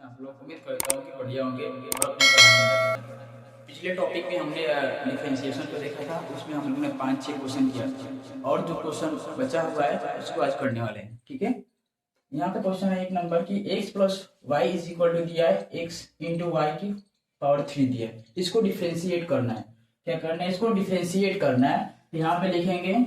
आप लोग उम्मीद करता हूँ कि बढ़िया होंगे और अपने पढ़ाई में लगे रहें। पिछले टॉपिक में हमने डिफरेंशिएशन को देखा था, उसमें हम लोगों ने 5-6 क्वेश्चन किया और जो क्वेश्चन बचा हुआ है उसको आज करने वाले हैं। ठीक है, यहाँ पे क्वेश्चन है 1 नंबर की x plus y is equal to दिया है x इंटू वाई की पावर 3 दिया है। इसको डिफ्रेंशिएट करना है। क्या करना है? इसको डिफ्रेंशिएट करना है। तो यहाँ पे लिखेंगे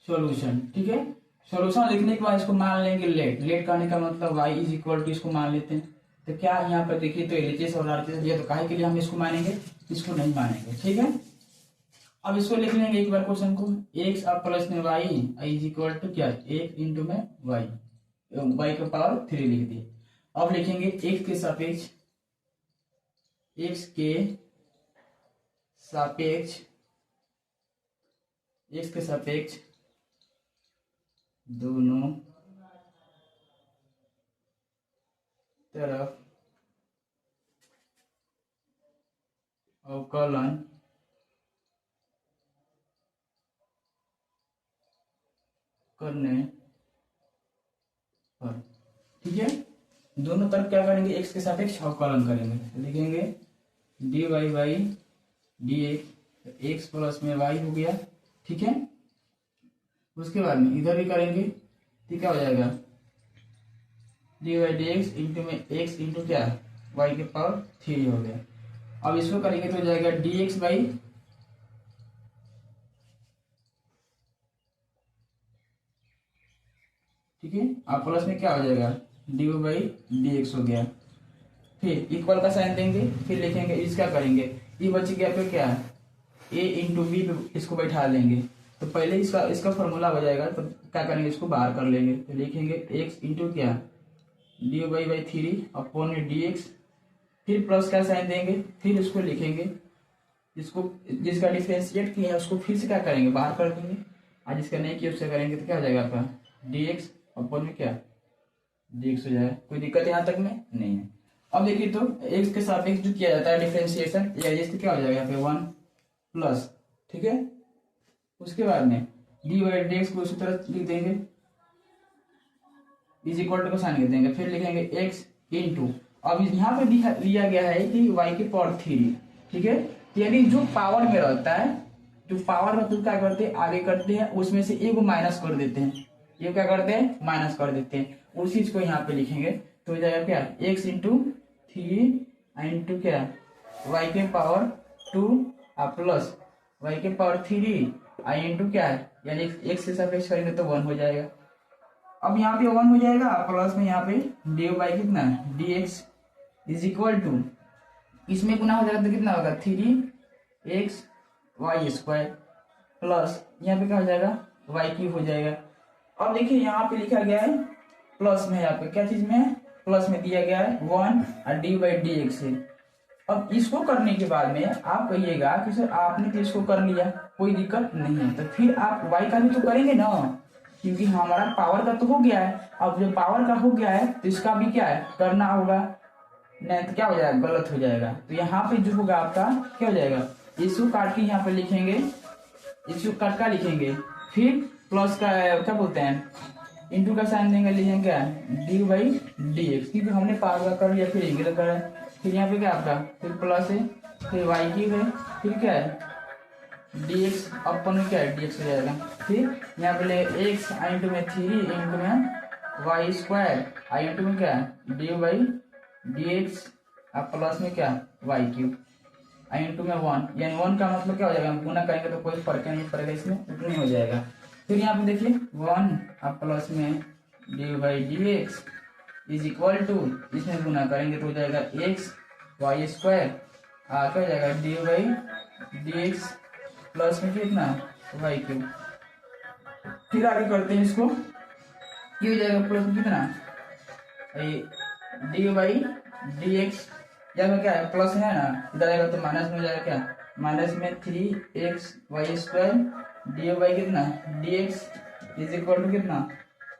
सॉल्यूशन। ठीक है, सॉल्यूशन लिखने के बाद इसको मान लेंगे लेट। लेट करने का मतलब y इज इक्वल टू इसको मान लेते हैं। तो क्या यहाँ पर देखिए, तो एलएचएस और आरएचएस दिया, तो काहे के लिए हम इसको मानेंगे, इसको नहीं मानेंगे। ठीक है, अब इसको लिख लेंगे एक बार क्वेश्चन को, x अब प्लस में y इज इक्वल टू क्या, एक इंटू में y, y का पावर 3 लिख दिए। अब लिखेंगे x के सापेक्ष, x के सापेक्ष, x के सापेक्ष दोनों तरफ अवकलन करने पर। ठीक है, दोनों तरफ क्या करेंगे, x के सापेक्ष अवकलन करेंगे। तो लिखेंगे dy by dx, x plus में y हो गया। ठीक है, उसके बाद में इधर भी करेंगे तो क्या हो जाएगा, dy बाई dx इंटू में x इंटू क्या, y के पावर 3 हो गया। अब इसको करेंगे तो हो जाएगा dx बाई, ठीक है, अब प्लस में क्या हो जाएगा, dy बाई dx हो गया। फिर इक्वल का साइन देंगे, फिर लिखेंगे इसका करेंगे, ये बच गया फिर क्या, a इंटू बी पे इसको बैठा लेंगे। तो पहले इसका फॉर्मूला हो जाएगा, तो क्या करेंगे, इसको बाहर कर लेंगे। तो लिखेंगे x इंटू क्या, d y by 3 upon dx, फिर प्लस का साइन देंगे, फिर इसको लिखेंगे, इसको जिसका डिफरेंशिएट किया है उसको फिर से क्या करेंगे, बाहर कर देंगे। आज जिसका नहीं किया उससे करेंगे तो क्या हो जाएगा आपका dx अपॉन में क्या dx हो जाएगा। कोई दिक्कत यहाँ तक में नहीं है। अब देखिए तो x के सापेक्ष जो किया जाता है डिफरेंशिएशन, या तो क्या हो जाएगा यहाँ पे 1 प्लस, ठीक है, उसके बाद में डी वाई डी एक्स को उसी तरह लिख देंगे, इज इक्वल टू का साइन लिख देंगे, फिर लिखेंगे x इंटू, अब यहाँ पे दिया गया है कि y की पावर 3। ठीक है, यानी जो पावर में रहता है, जो पावर में तो क्या करते हैं, आगे करते हैं, उसमें से एक को माइनस कर देते हैं, ये क्या करते हैं, माइनस कर देते हैं। उस चीज को यहाँ पे लिखेंगे तो हो जाएगा क्या, x इंटू 3 इंटू क्या, y के पावर 2 प्लस y के पावर 3 आई इंटू क्या है, यानी x से सापेक्ष करेंगे तो 1 हो जाएगा। अब यहाँ पे 1 हो जाएगा, प्लस में यहाँ पे डी बाई कितना, dx इज इक्वल टू, इसमें गुना हो जाएगा तो कितना होगा 3x वाई स्क्वायर, प्लस यहाँ पे क्या हो जाएगा y क्यूब हो जाएगा। अब देखिए यहाँ पे लिखा गया है प्लस में, यहाँ पे क्या चीज में, प्लस में दिया गया है 1 और डी बाई डी एक्स है। अब इसको करने के बाद में आप कहिएगा कि सर आपने तो इसको कर लिया, कोई दिक्कत नहीं है, तो फिर आप y का भी तो करेंगे ना, क्योंकि हमारा पावर का तो हो गया है। अब जो पावर का हो गया है तो इसका भी क्या है, करना होगा, नहीं तो क्या हो जाएगा, गलत हो जाएगा। तो यहाँ पे जो होगा आपका क्या हो जाएगा, इसको काट के यहाँ पे लिखेंगे, इसको काट का लिखेंगे, फिर प्लस का क्या बोलते हैं, इंटू का साइन देंगे, लिखेंगे क्या, डी बाई डी एक्स, क्योंकि हमने पावर का कर लिया, फिर इंग्लिश का है, फिर यहाँ पे क्या आपका, फिर प्लस है, फिर वाई क्यूब है, फिर क्या है dx अपन में क्या है dx हो जाएगा। फिर यहाँ पे ले x इंटू में 3 इंटू में वाई स्क्वायर आई इंटू में क्या डी बाई डी एक्स, अब प्लस में क्या वाई क्यूब आई इंटू में 1, यानी 1 का मतलब क्या हो जाएगा, हम गुना करेंगे तो कोई फर्क नहीं पड़ेगा, इसमें उतना ही हो जाएगा। फिर यहाँ पे देखिए 1 अब प्लस में d by d x is equal to, इसमें गुना करेंगे तो हो जाएगा x वाई स्क्वायर, क्या हो जाएगा d by d x plus में कितना वाई क्यूब। फिर आगे करते हैं इसको, ये हो जाएगा प्लस में कितना डी बाई डी एक्स, यहाँ क्या है प्लस है ना, इधर आएगा तो माइनस में हो जाएगा क्या, माइनस में 3x Y square D by कितना D x is equal to कितना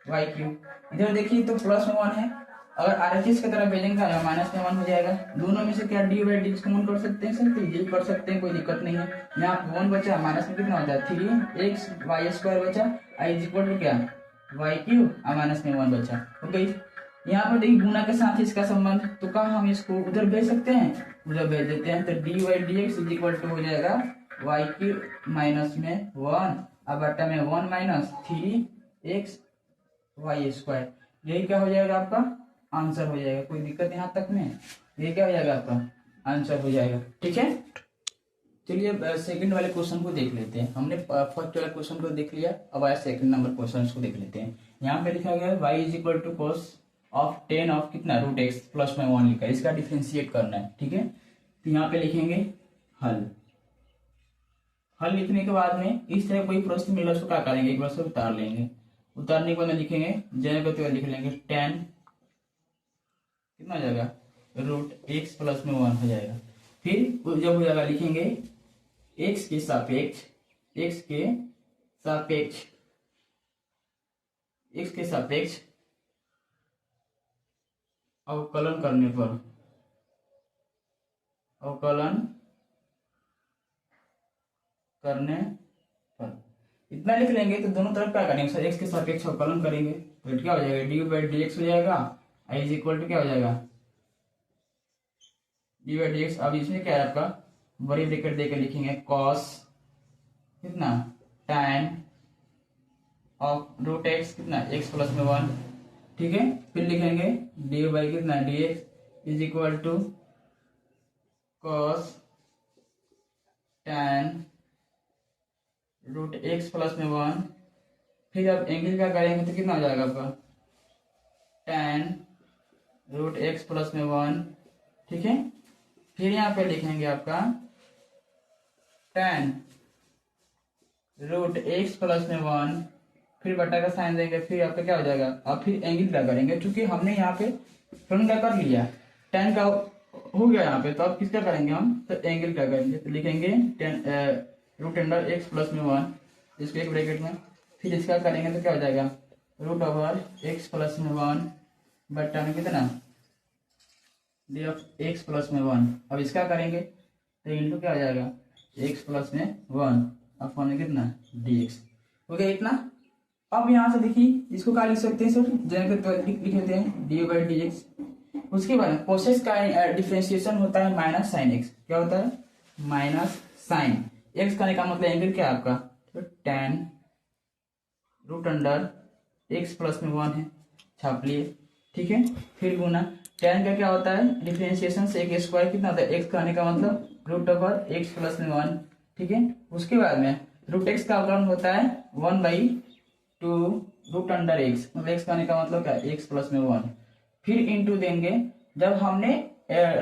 वाई क्यूब। इधर देखिए तो प्लस में 1 है, अगर आरएचएस की तरफ भेजेंगे माइनस में 1 हो जाएगा। दोनों में से क्या डी बाई डी कॉमन कर सकते हैं सर, तो ये कर सकते हैं, कोई दिक्कत नहीं है। यहाँ 1 बचा, माइनस में कितना होता है 3x वाई स्क्वायर बचा, आई इज इक्वल टू क्या वाई क्यूब, और माइनस में 1 बचा। ओके, यहाँ पर देखिए गुना के साथ इसका संबंध, तो कहा हम इसको उधर भेज सकते हैं, उधर भेज देते हैं। तो d y d x is equal to हो जाएगा वाई की माइनस में 1 अब बटा में 1 माइनस 3x वाई स्क्वायर। यही क्या हो जाएगा आपका आंसर हो जाएगा। कोई दिक्कत यहाँ तक में? ये क्या हो जाएगा आपका आंसर हो जाएगा। ठीक है, चलिए सेकंड वाले क्वेश्चन को देख लेते हैं। हमने फर्स्ट वाले क्वेश्चन को देख लिया, अब आया सेकंड नंबर क्वेश्चन को देख लेते हैं। यहाँ पे लिखा गया है y is equal to cos of 10 of कितना रूट एक्स प्लस में 1 लिखा है, इसका डिफ्रेंशिएट करना है। ठीक है, तो यहाँ पे लिखेंगे हल। हल लिखने के बाद में इस तरह कोई प्रश्न मिला उसको क्या करेंगे, एक बार से उतार लेंगे। उतारने के बाद में लिखेंगे जन करते हुए लिख लेंगे 10 कितना हो जाएगा रूट एक्स प्लस में 1 हो जाएगा। फिर जब हो जाएगा लिखेंगे एक्स के सापेक्ष एक्स के सापेक्ष एक्स के सापेक्ष अवकलन करने पर अवकलन करने पर इतना लिख लेंगे। तो दोनों तरफ क्या करेंगे सर, एक्स के सापेक्ष अवकलन करेंगे तो क्या हो जाएगा डी बाई डी एक्स हो जाएगा। आई इज इक्वल टू क्या हो जाएगा डी बाई डी एक्स। अब इसमें क्या है आपका बड़ी ब्रैकेट देकर लिखेंगे कॉस कितना tan ऑफ रूट एक्स कितना एक्स प्लस में 1। ठीक है, फिर लिखेंगे डी बाई कितना D x is equal to cos tan root x plus में 1। फिर अब एंगल क्या करेंगे तो कितना हो जाएगा आपका tan रूट एक्स प्लस में 1। ठीक है, फिर यहाँ पे लिखेंगे आपका tan रूट एक्स प्लस में 1, फिर बटा का साइन देंगे। फिर आपका क्या हो जाएगा, अब फिर एंगल क्या करेंगे, क्योंकि हमने यहाँ पे फ्रंट क्या कर लिया tan का हो गया यहाँ पे, तो अब किसका करेंगे हम तो एंगल क्या करेंगे। तो लिखेंगे रूट अंडर एक्स प्लस में 1 इसको एक ब्रैकेट में, फिर इसका करेंगे तो क्या हो जाएगा रूट ओवर एक्स प्लस में 1 बटा में कितना डी ऑफ एक्स प्लस में 1। अब इसका करेंगे तो इंटू क्या हो जाएगा एक्स प्लस में 1 अपॉन में कितना डी एक्स हो गया इतना। अब यहाँ से देखिए इसको क्या लिख सकते हैं सर, जनरल लिख लेते हैं डी बाई डी एक्स। उसके बाद कोसेस का डिफरेंशिएशन होता है माइनस साइन एक्स। क्या होता है माइनस साइन एक्स करने का मतलब एंगल क्या है आपका तो tan root under x plus में 1 है, छाप लिए। ठीक है, फिर गुना tan का क्या होता है डिफरेंशिएशन से एक स्क्वायर कितना होता है एक्स करने का मतलब रूट ओवर एक्स प्लस में 1। ठीक है, उसके बाद में रूट एक्स का अवकलन होता है 1/2 रूट अंडर एक्स, मतलब एक्स करने का मतलब क्या एक्स प्लस में 1। फिर इंटू देंगे जब हमने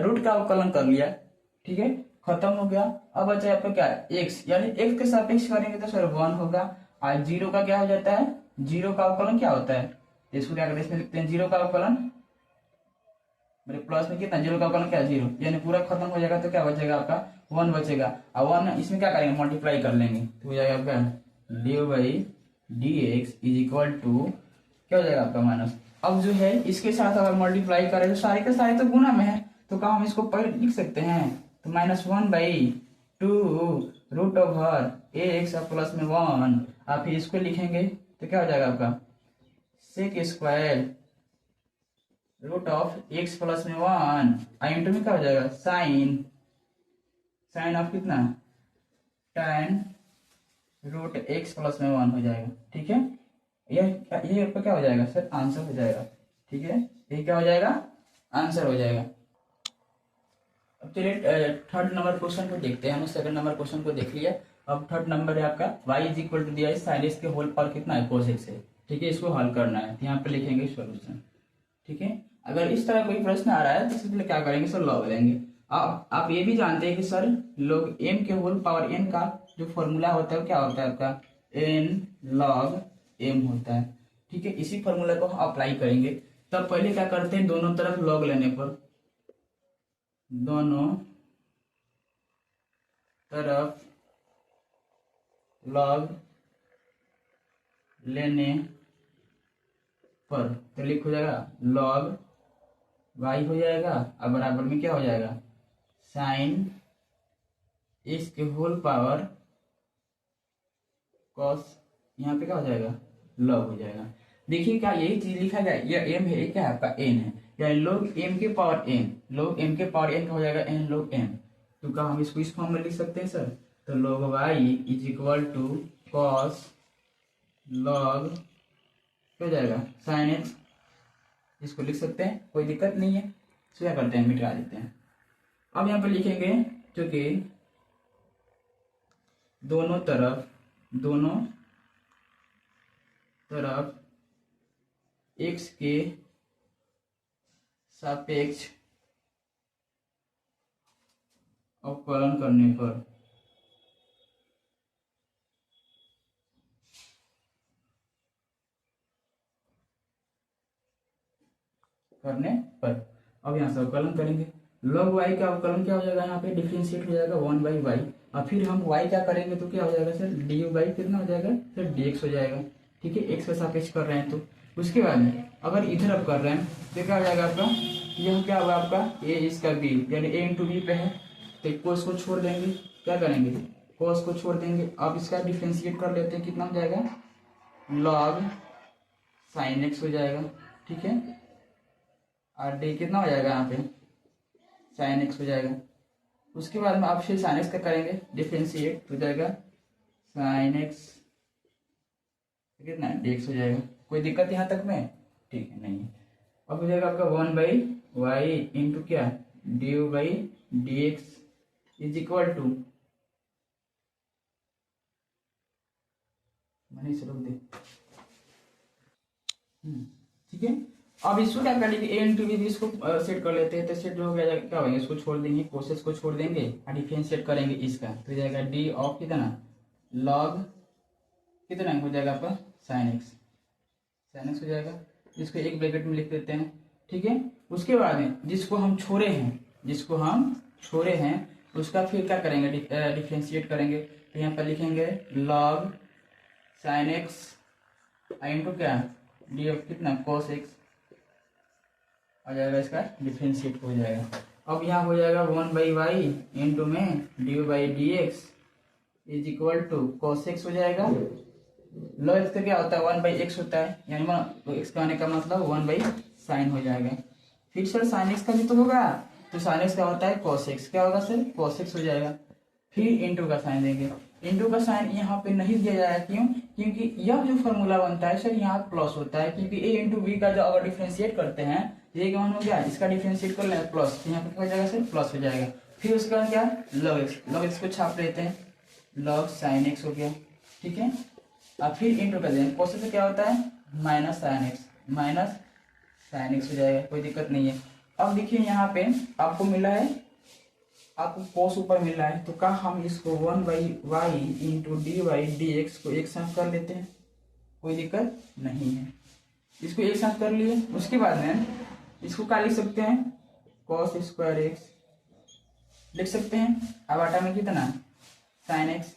रूट का अवकलन कर लिया। ठीक है, खत्म हो गया। अब बचा आपका क्या एक्स, यानी एक्स के सापेक्ष करेंगे तो सर 1 होगा। और जीरो का क्या हो जाता है, जीरो का अवकलन क्या होता है, इसको क्या करते हैं इसमें लिखते हैं जीरो का अवकलन मेरे प्लस में कितना जीरो का अवकलन क्या जीरो, यानी पूरा खत्म हो जाएगा तो क्या बचेगा आपका 1 बचेगा। और 1 इसमें क्या करेंगे मल्टीप्लाई कर लेंगे तो हो जाएगा आपका d by d x is equal to क्या हो जाएगा आपका माइनस। अब जो है इसके साथ अगर मल्टीप्लाई करें तो सारे के सारे तो गुना में है, तो क्या हम इसको पहले लिख सकते हैं तो -1/2 रूट ओवर एक्स प्लस में 1। आप फिर इसको लिखेंगे तो क्या हो जाएगा आपका sec square root of x plus में 1 आई इंटू में क्या हो जाएगा साइन ऑफ कितना tan रूट एक्स प्लस में 1 हो जाएगा। ठीक है, ये आपका क्या हो जाएगा सर आंसर हो जाएगा। ठीक है, ये क्या हो जाएगा आंसर हो जाएगा। अब चलिए थर्ड नंबर क्वेश्चन को देखते हैं। हमने सेकंड नंबर क्वेश्चन को देख लिया, अब थर्ड नंबर है आपका y इज इक्वल टू दिया है साइन एक्स के होल पावर कितना है cos x है। ठीक है, इसको हल करना है, यहाँ पे लिखेंगे सॉल्यूशन। ठीक है, अगर इस तरह कोई प्रश्न आ रहा है तो सबसे पहले क्या करेंगे सर लॉग लेंगे। आप ये भी जानते हैं कि सर log m के होल पावर n का जो फॉर्मूला होता है क्या होता है आपका n log m होता है। ठीक है, इसी फॉर्मूला को अप्लाई करेंगे। तब पहले क्या करते हैं दोनों तरफ लॉग लेने पर, दोनों तरफ लॉग लेने पर तो लिख हो जाएगा log y हो जाएगा और बराबर में क्या हो जाएगा साइन एक्स के होल पावर cos, यहाँ पे क्या हो जाएगा log हो जाएगा। देखिए क्या यही चीज लिखा गया, ये एम है, ये क्या है आपका एन है, या लोग एम के पावर एन, लोग एम के पावर एन का हो जाएगा एन लोग एम। तो क्या हम इसको इस फॉर्म में लिख सकते हैं सर? तो log y is equal to cos log क्या हो जाएगा साइन एक्स, इसको लिख सकते हैं, कोई दिक्कत नहीं है। तो क्या करते हैं, मिटा देते हैं। अब यहाँ पे लिखेंगे क्योंकि दोनों तरफ x के सापेक्ष अवकलन करने पर अब यहाँ से अवकलन करेंगे, log y का अवकलन क्या हो जाएगा, यहाँ पे डिफरेंशिएट हो जाएगा 1/y, और फिर हम y क्या करेंगे तो क्या हो जाएगा सर, डी बाई कितना हो जाएगा सर, dx हो जाएगा। ठीक है, x का सापेक्ष कर रहे हैं तो उसके बाद में अगर इधर अब कर रहे हैं तो क्या हो जाएगा आपका, यह क्या होगा आपका a इसका b, यानी a इंटू बी पे है, तो कोस को छोड़ देंगे, क्या करेंगे कोस को छोड़ देंगे। अब इसका डिफरेंशिएट कर लेते हैं, कितना हो जाएगा log sin x हो जाएगा। ठीक है, और डी कितना हो जाएगा यहाँ पे साइन एक्स हो जाएगा। उसके बाद में आप फिर साइन एक्स का करेंगे डिफरेंशिएट, हो जाएगा साइन एक्स कितना dx हो जाएगा। कोई दिक्कत यहाँ तक में? ठीक है, नहीं है। अब हो जाएगा आपका 1/y इंटू क्या du/dx इज इक्वल टू, मैंने इसे रोक दे। ठीक है, अब इसको क्या कर लेंगे, ए इंटू बी, इसको सेट कर लेते हैं, तो सेट हो गया क्या होगा, इसको छोड़ देंगे, कोसेस को छोड़ देंगे और डिफरेंशिएट करेंगे इसका, तो हो जाएगा डी ऑफ कितना लॉग कितना हो जाएगा आपका साइन एक्स हो जाएगा। इसको एक ब्रैकेट में लिख देते हैं। ठीक है, उसके बाद में जिसको हम छोड़े हैं उसका फिर क्या करेंगे, डिफरेंशिएट करेंगे, तो यहाँ पर लिखेंगे लॉग साइन एक्स इंटू क्या डी ऑफ कितना कॉस एक्स आ जाएगा, इसका डिफरेंशिएट हो जाएगा। अब यहाँ हो जाएगा 1/y इंटू में du/dx is equal to cos x हो जाएगा। लॉग एक्स का क्या होता है 1/x होता है, यानी एक्स का आने का मतलब 1/sin हो जाएगा। फिर सर साइन एक्स का भी तो होगा, तो साइन एक्स का होता है कॉस एक्स, क्या होगा सर कॉस एक्स हो जाएगा। फिर इंटू का साइन देंगे, इंटू का साइन यहाँ पे नहीं दिया जाएगा, क्यों, क्योंकि यह जो फॉर्मूला बनता है सर यहाँ प्लस होता है, क्योंकि a इंटू बी का जो अगर डिफरेंशिएट करते हैं, ये क्या हो गया, इसका डिफरेंशिएट कर लें प्लस, यहाँ पे क्या हो जाएगा सर प्लस हो जाएगा। फिर उसका क्या लॉग एक्स को छाप लेते हैं, लॉग साइन एक्स हो गया। ठीक है, अब फिर इंटू कर देंगे, कॉस से क्या होता है माइनस साइन एक्स हो जाएगा, कोई दिक्कत नहीं है। अब देखिए यहाँ पे आपको मिला है, आपको कॉस ऊपर मिल रहा है, तो क्या हम इसको 1/y इंटू dy/dx को एक साथ कर लेते हैं, कोई दिक्कत नहीं है। इसको एक साथ कर लिए, उसके बाद में इसको क्या लिख सकते हैं, cos स्क्वायर एक्स लिख सकते हैं। अब आटा में कितना साइन एक्स,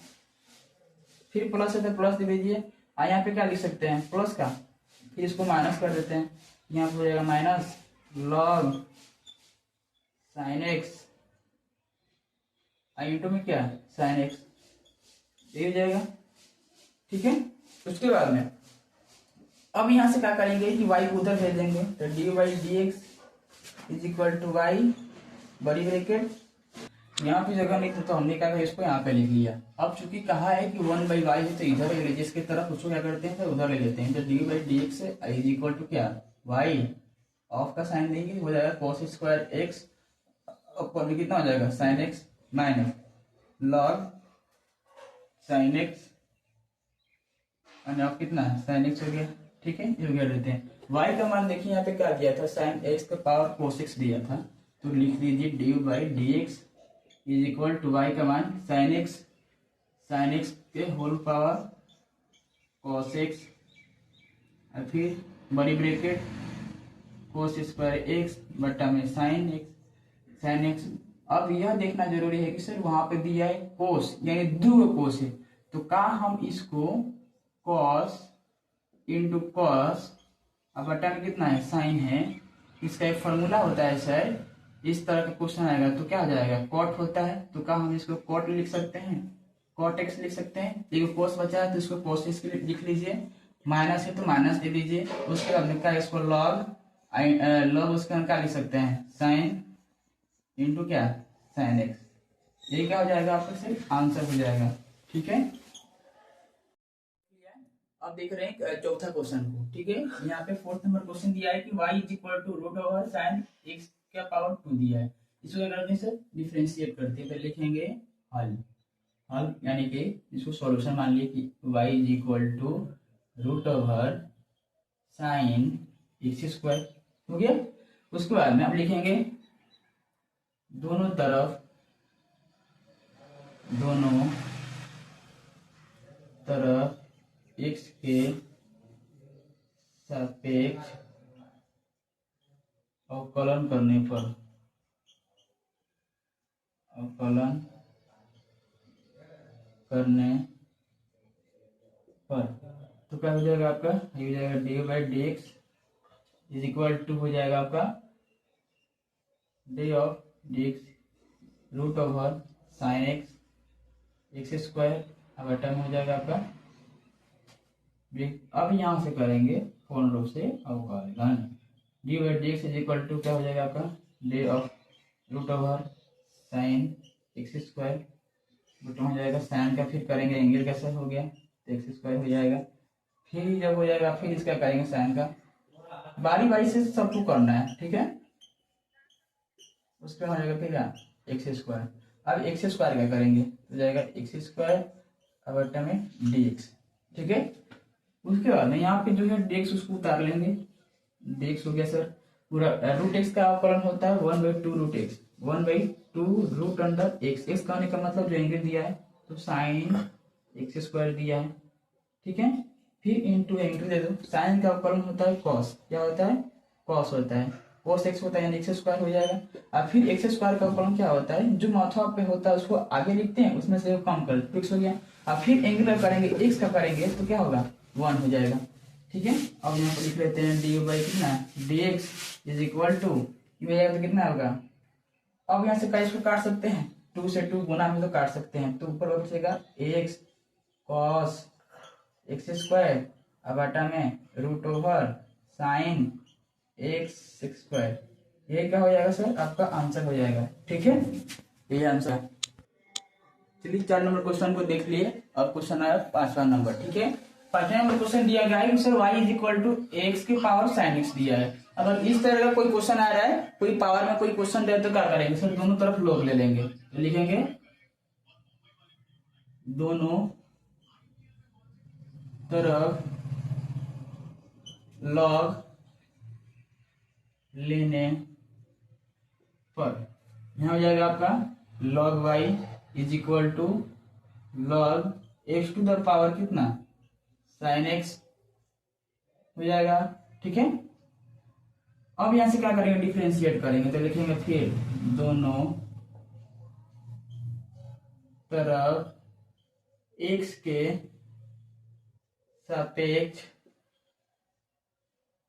फिर प्लस है तो प्लस दे दीजिए, यहाँ पे क्या लिख सकते हैं प्लस का, फिर इसको माइनस कर देते हैं, यहाँ पे हो जाएगा minus log sine x into में क्या साइन एक्स, ये हो जाएगा। ठीक है, उसके बाद में अब यहाँ से क्या करेंगे कि y को उधर भेज देंगे, तो du/dx is equal to y बड़ी ब्रैकेट, यहाँ पे जगह नहीं था तो हमने क्या कहा इसको यहाँ पे लिख लिया। अब चूंकि कहा है कि 1/y है तो इधर ले लीजिए, इसकी तरफ उसको क्या करते हैं तो उधर ले लेते हैं, तो du/dx इज इक्वल टू क्या y ऑफ का साइन देंगे, हो जाएगा cos स्क्वायर एक्स, ऊपर कितना हो जाएगा sine x minus log sign x, अब कितना साइन एक्स हो गया। ठीक है, ये लेते हैं। y का मान देखिए यहाँ पे क्या दिया था, साइन एक्स का पावर cos x दिया था, तो लिख दीजिए du/dx is equal to y का मान साइन एक्स के होल पावर cos x, और फिर बड़ी ब्रैकेट cos स्क्वायर एक्स बटा में साइन एक्स। अब यह देखना जरूरी है कि सर वहां पे दिया है कोस, यानी दो कोस है, तो का हम इसको cos इंटू कॉस, अब बटा में कितना है साइन है, इसका एक फॉर्मूला होता है सर, इस तरह का क्वेश्चन आएगा तो क्या हो जाएगा कॉट होता है, तो क्या हम इसको कॉट लिख सकते हैं, कॉट एक्स लिख सकते हैं। देखो कोस बचा है तो इसको कोस एक्स लिख लीजिए, माइनस है तो माइनस दे दीजिए। उसके बाद में क्या इसको लॉग लॉग उसके अंदर क्या लिख सकते हैं साइन इंटू क्या साइन एक्स। ये क्या हो जाएगा आपका सिर्फ आंसर हो जाएगा। ठीक है, अब देख रहे हैं चौथा क्वेश्चन को। ठीक है, यहाँ पे फोर्थ नंबर क्वेश्चन दिया है कि y is equal to root over sine x का पावर 2 दिया है। इसको क्या करते हैं सर डिफरेंशिएट करते हैं। तो लिखेंगे हल। हल यानी कि इसको सॉल्यूशन मान लिए कि y is equal to root over sine x square हो गया। उसके बाद में अब लिखेंगे दोनों तरफ x के सापेक्ष अवकलन करने पर तो क्या हो जाएगा आपका, ये हो जाएगा d by d x is equal to हो जाएगा आपका d of d x root over sine x x square. अब टर्म हो जाएगा आपका। अब यहाँ से करेंगे पूर्ण रूप से अवकलन। D by d x is equal to क्या हो जाएगा आपका d of root over sine x square button हो जाएगा साइन का। फिर करेंगे एंगल कैसे हो गया तो एक्स स्क्वायर हो जाएगा। फिर जब हो जाएगा फिर इसका करेंगे साइन का। बारी बारी से सबको करना है। ठीक है, उसके हो जाएगा फिर क्या एक्स स्क्वायर। अब एक्स स्क्वायर क्या करेंगे तो जाएगा एक्स स्क्वायर अब बट्टा में डी एक्स। ठीक है, उसके बाद में यहाँ पे जो है डी एक्स उसको उतार लेंगे। डी एक्स हो गया सर पूरा रूट एक्स का अवकलन होता है 1/2 root x 1/2 root under x. X का होने का मतलब जो एंगल दिया है तो साइन एक्स स्क्वायर दिया है। ठीक है, फिर इंटू एंगल दे दो। साइन का अवकलन होता है कॉस। क्या होता है कॉस होता है कॉस एक्स होता है यानी एक्स स्क्वायर हो जाएगा। अब फिर एक्स स्क्वायर का अवकलन क्या होता है जो माथा पे होता है उसको आगे लिखते हैं उसमें से कम कर फिक्स हो गया। अब फिर एंगल करेंगे एक्स का करेंगे तो क्या होगा 1 हो जाएगा। ठीक है, अब यहाँ पर लिख लेते हैं डी बाई कितना D x is equal to हो जाएगा तो कितना होगा। अब यहाँ से क्या इसको काट सकते हैं 2 से 2 गुना में तो काट सकते हैं। तो ऊपर बचेगा एक्स कॉस एक्स स्क्वायर अब आटा में root over sine x square. ये क्या हो जाएगा सर आपका आंसर हो जाएगा। ठीक है, ये आंसर है। चलिए 4 नंबर क्वेश्चन को देख लिए। अब क्वेश्चन आया 5वां नंबर। ठीक है, 5वें नंबर क्वेश्चन दिया गया है sir y is equal to x की पावर साइन एक्स दिया है। अगर इस तरह का कोई क्वेश्चन आ रहा है कोई पावर में कोई क्वेश्चन दिया तो क्या करेंगे सर दोनों तरफ लॉग ले लेंगे। तो लिखेंगे दोनों तरफ लॉग लेने पर यहाँ हो जाएगा आपका log y is equal to log x to the power कितना साइन x हो जाएगा। ठीक है, अब यहां से क्या करेंगे डिफरेंशिएट करेंगे। तो लिखेंगे फिर दोनों तरफ x के सापेक्ष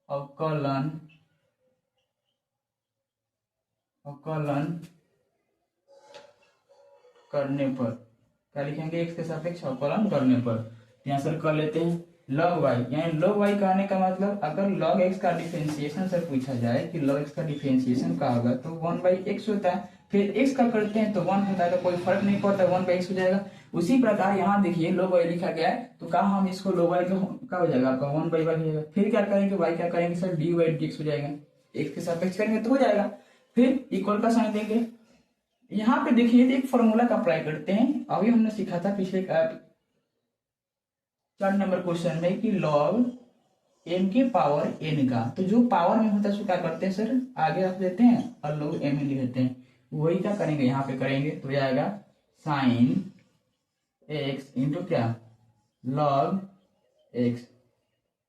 अवकलन करने पर क्या लिखेंगे x के सापेक्ष अवकलन करने पर। यहाँ सर कर लेते हैं log y यानी log y कहने का मतलब अगर log x का डिफरेंशिएशन सर पूछा जाए कि log x का डिफरेंशिएशन का होगा तो 1/x होता है। फिर x का करते हैं तो 1 होता है तो कोई फर्क नहीं पड़ता 1/x हो जाएगा। उसी प्रकार यहाँ देखिए log y लिखा गया है तो कहा हम इसको log y का हो जाएगा आपका 1/y हो जाएगा। फिर क्या करेंगे y क्या करेंगे सर dy/dx हो जाएगा। x के सापेक्ष करेंगे तो हो जाएगा। फिर इक्वल का साइन देंगे। यहाँ पे देखिए एक फॉर्मूला का अप्लाई करते हैं। अभी हमने सीखा था पिछले 4 नंबर क्वेश्चन में कि log m के पावर n का तो जो पावर में होता है उसको क्या करते हैं सर आगे रख देते हैं और log m लिख देते हैं। वही क्या करेंगे यहाँ पे करेंगे तो जाएगा साइन x इंटू क्या log x।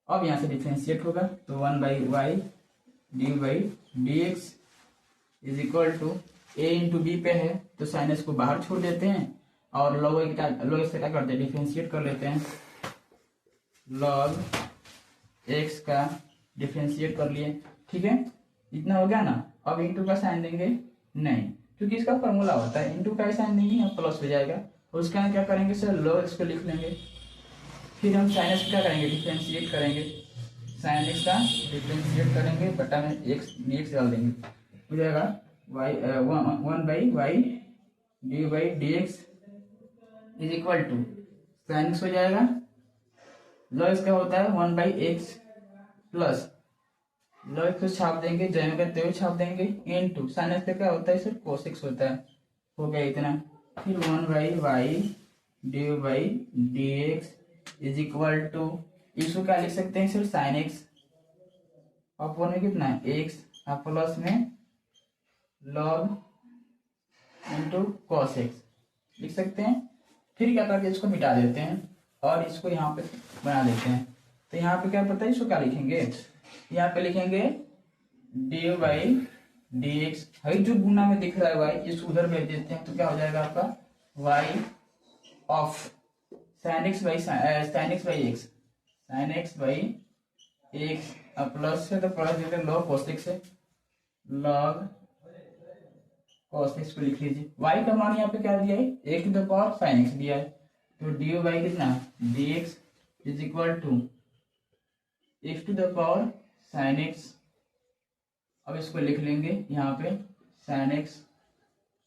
अब यहाँ से डिफरेंशिएट होगा तो 1/y dy/dx is equal to a into b पे है तो साइन x को बाहर छोड़ देते हैं और log x से क्या करते हैं डिफरेंशिएट कर लेते हैं। log x का डिफरेंशिएट कर लिए। ठीक है, इतना हो गया ना। अब इंटू का साइन देंगे नहीं क्योंकि इसका फॉर्मूला होता है इंटू का साइन नहीं है प्लस हो जाएगा। उसके बाद क्या करेंगे सर log x को लिख लेंगे फिर हम साइन एक्स क्या करेंगे, डिफ्रेंशिएट करेंगे, साइन एक्स का डिफ्रेंशिएट करेंगे, बटा में एक्स डी एक्स डाल देंगे, हो जाएगा y 1/y d by d x is equal to sine x हो जाएगा, लॉग क्या होता है 1/x प्लस लॉग को छाप देंगे, जय करते हुए छाप देंगे, इनटू साइन एक्स क्या होता है सिर्फ cos x होता है, हो गया इतना। फिर 1/y d by d x is equal to, इसको क्या लिख सकते हैं सिर्फ साइन एक्स, अपॉन में कितना है एक्स, प्लस में लॉग इंटू कॉस एक्स लिख सकते हैं। फिर क्या करके इसको मिटा देते हैं और इसको यहाँ पे बना देते हैं। तो यहाँ पे क्या पता है, इसको क्या लिखेंगे, यहाँ पे लिखेंगे डी बाई डी एक्स, जो गुना में दिख रहा है वाई, इसको उधर भेज देते हैं, तो क्या हो जाएगा आपका y of sine x by x, sine x by x, plus से तो प्लस देते हैं लॉग कॉस एक्स से, लॉग कॉस एक्स को लिख लीजिए। y का मान यहाँ पे क्या दिया है, x to the power sine x दिया है, तो डी बाई कितना D x is equal to x to the power sine x. अब इसको लिख लेंगे यहाँ पे साइन एक्स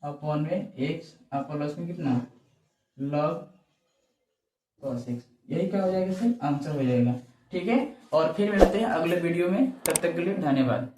अपॉन में एक्स, प्लस में कितना लॉग कॉस एक्स, यही क्या हो जाएगा सर, आंसर हो जाएगा। ठीक है, और फिर मिलते हैं अगले वीडियो में, तब तक के लिए धन्यवाद।